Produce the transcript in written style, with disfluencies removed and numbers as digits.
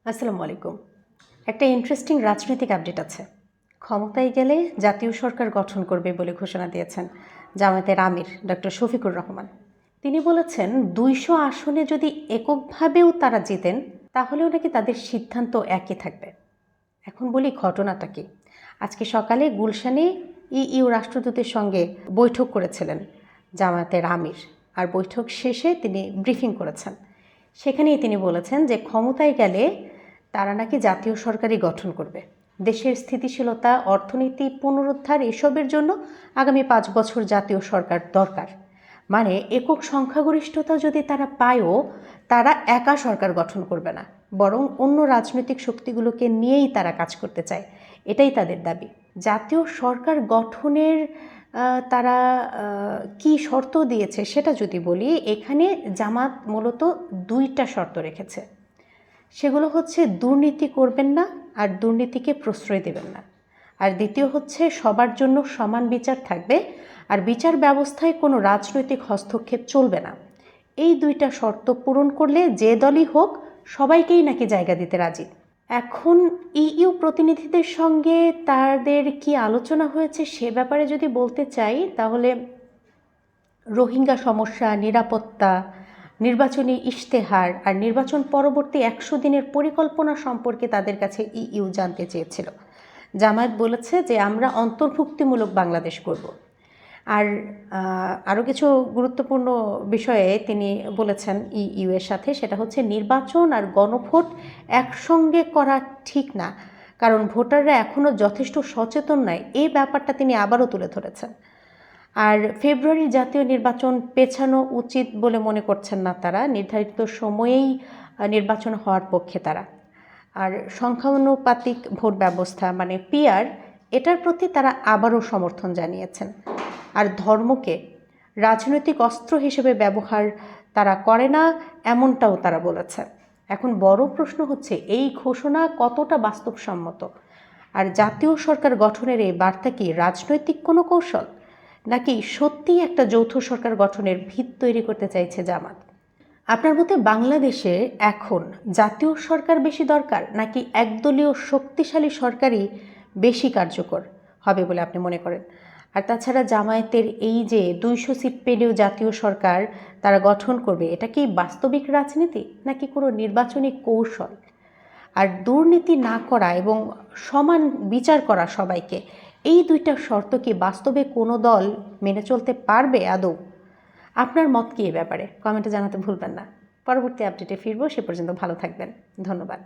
আসসালামু আলাইকুম। একটা ইন্টারেস্টিং রাজনৈতিক আপডেট আছে। ক্ষমতায় গেলে জাতীয় সরকার গঠন করবে বলে ঘোষণা দিয়েছেন জামায়াতের আমির ডক্টর শফিকুর রহমান। তিনি বলেছেন ২০০ আসনে যদি এককভাবেও তারা জিতেন তাহলেও নাকি তাদের সিদ্ধান্ত একই থাকবে। এখন বলি ঘটনাটা কি। আজকে সকালে গুলশানে ইইউ রাষ্ট্রদূতের সঙ্গে বৈঠক করেছিলেন জামায়াতের আমির, আর বৈঠক শেষে তিনি ব্রিফিং করেছেন। সেখানেই তিনি বলেছেন যে ক্ষমতায় গেলে তারা নাকি জাতীয় সরকারই গঠন করবে। দেশের স্থিতিশীলতা, অর্থনীতি পুনরুদ্ধার এসবের জন্য আগামী ৫ বছর জাতীয় সরকার দরকার। মানে একক সংখ্যাগরিষ্ঠতা যদি তারা পায়ও, তারা একা সরকার গঠন করবে না, বরং অন্য রাজনৈতিক শক্তিগুলোকে নিয়েই তারা কাজ করতে চায়। এটাই তাদের দাবি। জাতীয় সরকার গঠনের তারা কি শর্ত দিয়েছে সেটা যদি বলি, এখানে জামাত মূলত ২টা শর্ত রেখেছে। সেগুলো হচ্ছে দুর্নীতি করবেন না আর দুর্নীতিকে প্রশ্রয় দেবেন না, আর দ্বিতীয় হচ্ছে সবার জন্য সমান বিচার থাকবে আর বিচার ব্যবস্থায় কোনো রাজনৈতিক হস্তক্ষেপ চলবে না। এই ২টা শর্ত পূরণ করলে যে দলই হোক সবাইকেই নাকি জায়গা দিতে রাজি। এখন ইইউ প্রতিনিধিদের সঙ্গে তাদের কি আলোচনা হয়েছে সে ব্যাপারে যদি বলতে চাই, তাহলে রোহিঙ্গা সমস্যা, নিরাপত্তা, নির্বাচনী ইশতেহার আর নির্বাচন পরবর্তী ১০০ দিনের পরিকল্পনা সম্পর্কে তাদের কাছে ইইউ জানতে চেয়েছিল। জামায়াত বলেছে যে আমরা অন্তর্ভুক্তিমূলক বাংলাদেশ করব। আর আরও কিছু গুরুত্বপূর্ণ বিষয়ে তিনি বলেছেন ইইউ এর সাথে, সেটা হচ্ছে নির্বাচন আর গণভোট একসঙ্গে করা ঠিক না, কারণ ভোটাররা এখনও যথেষ্ট সচেতন নয়। এই ব্যাপারটা তিনি আবারও তুলে ধরেছেন। আর ফেব্রুয়ারির জাতীয় নির্বাচন পেছানো উচিত বলে মনে করছেন না তারা, নির্ধারিত সময়েই নির্বাচন হওয়ার পক্ষে তারা। আর সংখ্যানুপাতিক ভোট ব্যবস্থা মানে পিআর, এটার প্রতি তারা আবারও সমর্থন জানিয়েছেন। আর ধর্মকে রাজনৈতিক অস্ত্র হিসেবে ব্যবহার তারা করে না, এমনটাও তারা বলেছে। এখন বড় প্রশ্ন হচ্ছে এই ঘোষণা কতটা বাস্তবসম্মত, আর জাতীয় সরকার গঠনের এই বার্তা কি রাজনৈতিক কোনো কৌশল, নাকি সত্যিই একটা যৌথ সরকার গঠনের ভিত তৈরি করতে চাইছে জামাত? আপনার মতে বাংলাদেশে এখন জাতীয় সরকার বেশি দরকার, নাকি একদলীয় শক্তিশালী সরকারই বেশি কার্যকর হবে বলে আপনি মনে করেন? আর তাছাড়া জামায়াতের এই যে ২০০ সিট পেলেও জাতীয় সরকার তারা গঠন করবে, এটা কি বাস্তবিক রাজনীতি নাকি কোনো নির্বাচনী কৌশল? আর দুর্নীতি না করা এবং সমান বিচার করা সবাইকে, এই ২টা শর্ত কি বাস্তবে কোনো দল মেনে চলতে পারবে আদৌ? আপনার মত কি এ ব্যাপারে কমেন্টে জানাতে ভুলবেন না। পরবর্তী আপডেটে ফিরবো, সে পর্যন্ত ভালো থাকবেন। ধন্যবাদ।